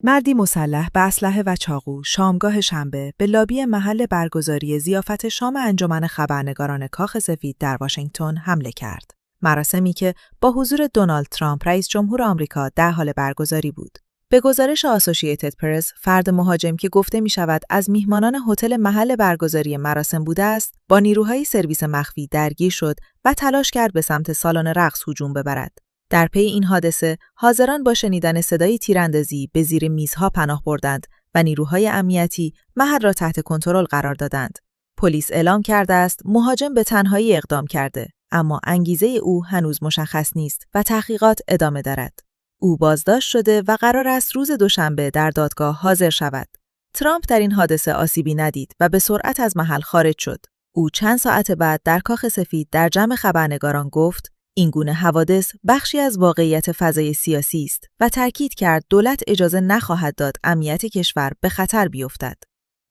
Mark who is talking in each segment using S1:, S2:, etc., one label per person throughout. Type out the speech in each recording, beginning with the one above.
S1: مردی مسلح به اسلحه و چاقو شامگاه شنبه به لابی محل برگزاری ضیافت شام انجمن خبرنگاران کاخ سفید در واشنگتن حمله کرد. مراسمی که با حضور دونالد ترامپ رئیس جمهور آمریکا در حال برگزاری بود. به گزارش آسوشییتد پرس، فرد مهاجم که گفته می شود از میهمانان هتل محل برگزاری مراسم بوده است، با نیروهای سرویس مخفی درگیر شد و تلاش کرد به سمت سالن رقص هجوم ببرد. در پی این حادثه، حاضران با شنیدن صدای تیراندازی به زیر میزها پناه بردند و نیروهای امنیتی محل را تحت کنترل قرار دادند. پلیس اعلام کرده است مهاجم به تنهایی اقدام کرده، اما انگیزه او هنوز مشخص نیست و تحقیقات ادامه دارد. او بازداشت شده و قرار است روز دوشنبه در دادگاه حاضر شود. ترامپ در این حادثه آسیبی ندید و به سرعت از محل خارج شد. او چند ساعت بعد در کاخ سفید در جمع خبرنگاران گفت این گونه حوادث بخشی از واقعیت فضای سیاسی است و تاکید کرد دولت اجازه نخواهد داد امنیت کشور به خطر بیفتد.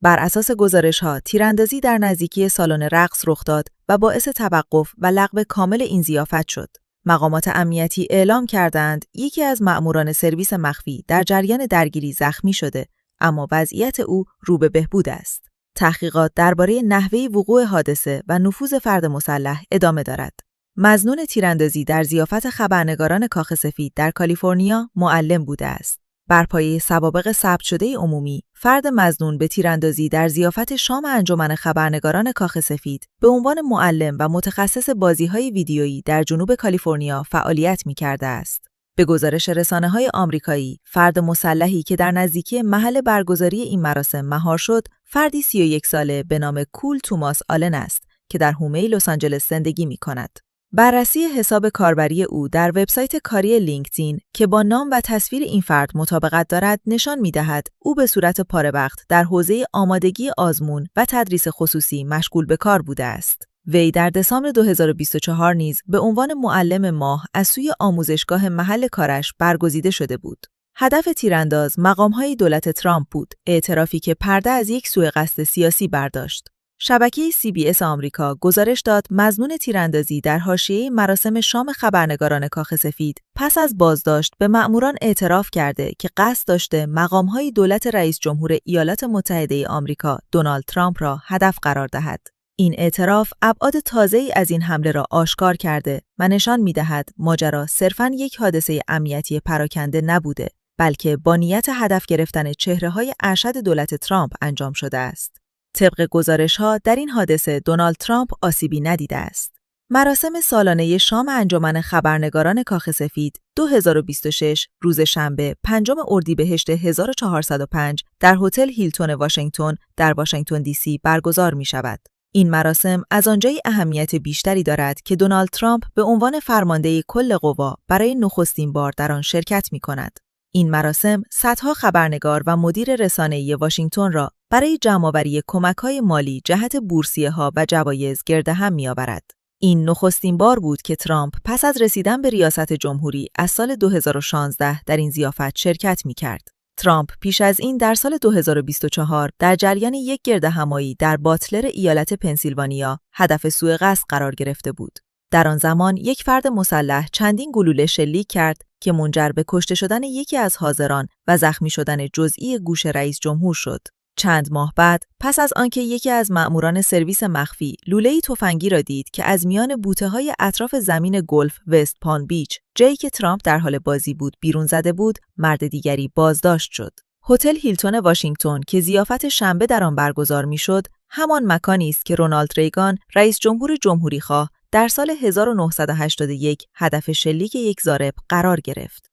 S1: بر اساس گزارش‌ها، تیراندازی در نزدیکی سالن رقص رخ داد و باعث توقف و لغو کامل این ضیافت شد. مقامات امنیتی اعلام کردند یکی از مأموران سرویس مخفی در جریان درگیری زخمی شده، اما وضعیت او رو به بهبود است. تحقیقات درباره نحوه وقوع حادثه و نفوذ فرد مسلح ادامه دارد. مظنون تیراندازی در ضیافت خبرنگاران کاخ سفید در کالیفرنیا معلم بوده است. بر پایه سوابق ثبت شده عمومی، فرد مظنون به تیراندازی در ضیافت شام انجمن خبرنگاران کاخ سفید به عنوان معلم و متخصص بازی‌های ویدیویی در جنوب کالیفرنیا فعالیت می‌کرده است. به گزارش رسانه‌های آمریکایی، فرد مسلحی که در نزدیکی محل برگزاری این مراسم مهار شد، فردی 31 ساله به نام کول توماس آلن است که در حومه لس آنجلس زندگی می‌کند. بررسی حساب کاربری او در وبسایت کاری لینکدین که با نام و تصویر این فرد مطابقت دارد نشان می‌دهد او به صورت پاره‌وقت در حوزه آمادگی آزمون و تدریس خصوصی مشغول به کار بوده است. وی در دسامبر 2024 نیز به عنوان معلم ماه از سوی آموزشگاه محل کارش برگزیده شده بود. هدف تیرانداز مقام‌های دولت ترامپ بود، اعترافی که پرده از یک سوء قصد سیاسی برداشت. شبکه CBS آمریکا گزارش داد مظنون تیراندازی در حاشیه مراسم شام خبرنگاران کاخ سفید پس از بازداشت به مأموران اعتراف کرده که قصد داشته مقام‌های دولت رئیس جمهور ایالات متحده آمریکا دونالد ترامپ را هدف قرار دهد. این اعتراف ابعاد تازه‌ای از این حمله را آشکار کرده و نشان می‌دهد ماجرا صرفاً یک حادثه امنیتی پراکنده نبوده، بلکه با نیت هدف گرفتن چهره‌های ارشد دولت ترامپ انجام شده است. طبق گزارش‌ها در این حادثه دونالد ترامپ آسیبی ندیده است. مراسم سالانه شام انجمن خبرنگاران کاخ سفید 2026 روز شنبه 5 اردیبهشت 1405 در هتل هیلتون واشنگتن در واشنگتن دی سی برگزار می‌شود. این مراسم از آنجای اهمیت بیشتری دارد که دونالد ترامپ به عنوان فرمانده کل قوا برای نخستین بار در آن شرکت می‌کند. این مراسم صدها خبرنگار و مدیر رسانه‌ای واشنگتن را برای جمع‌آوری کمک‌های مالی جهت بورسیه‌ها و جوایز گرد هم می‌آورد. این نخستین بار بود که ترامپ پس از رسیدن به ریاست جمهوری از سال 2016 در این ضیافت شرکت می‌کرد. ترامپ پیش از این در سال 2024 در جریان یک گردهمایی در باتلر ایالت پنسیلوانیا هدف سوء قصد قرار گرفته بود. در آن زمان یک فرد مسلح چندین گلوله شلیک کرد که منجر به کشته شدن یکی از حاضران و زخمی شدن جزئی گوش رئیس جمهور شد. چند ماه بعد، پس از آنکه یکی از مأموران سرویس مخفی لوله‌ای تفنگی را دید که از میان بوته‌های اطراف زمین گلف وست پان بیچ، جایی که ترامپ در حال بازی بود، بیرون زده بود، مرد دیگری بازداشت شد. هتل هیلتون واشنگتن که ضیافت شنبه در آن برگزار می‌شد، همان مکانی است که رونالد ریگان، رئیس جمهور جمهوری‌خواه، در سال 1981 هدف شلیک یک ضارب قرار گرفت.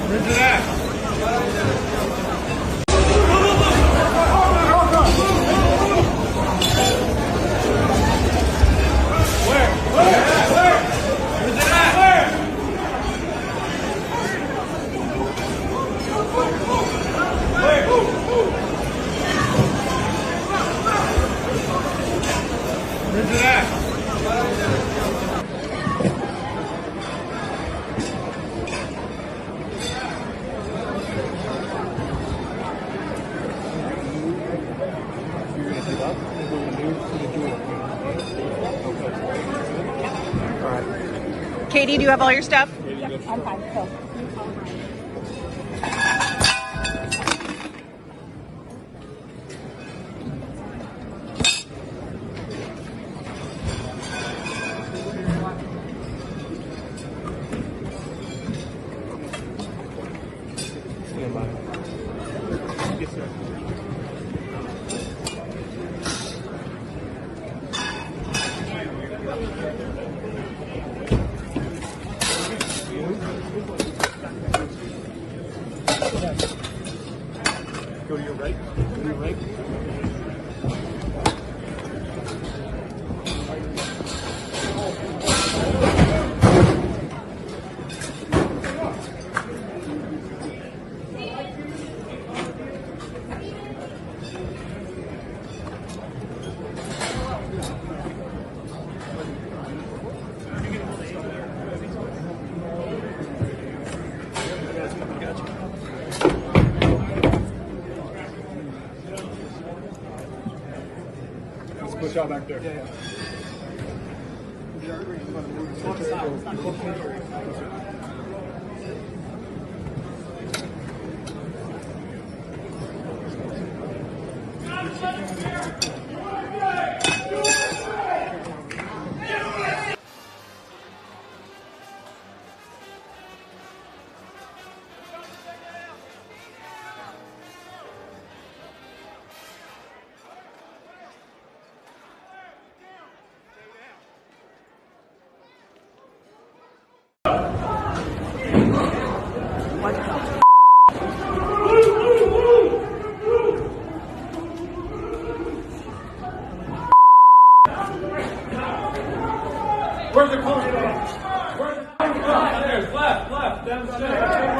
S2: Where's it at? Katie, do you have all your stuff?
S3: Yep, I'm fine. So.
S4: Stand by. Yes, sir. Go to your right. Go to your right. Let's push out back there. Yeah. Where's the coach? Where's the coach? Left, downstairs.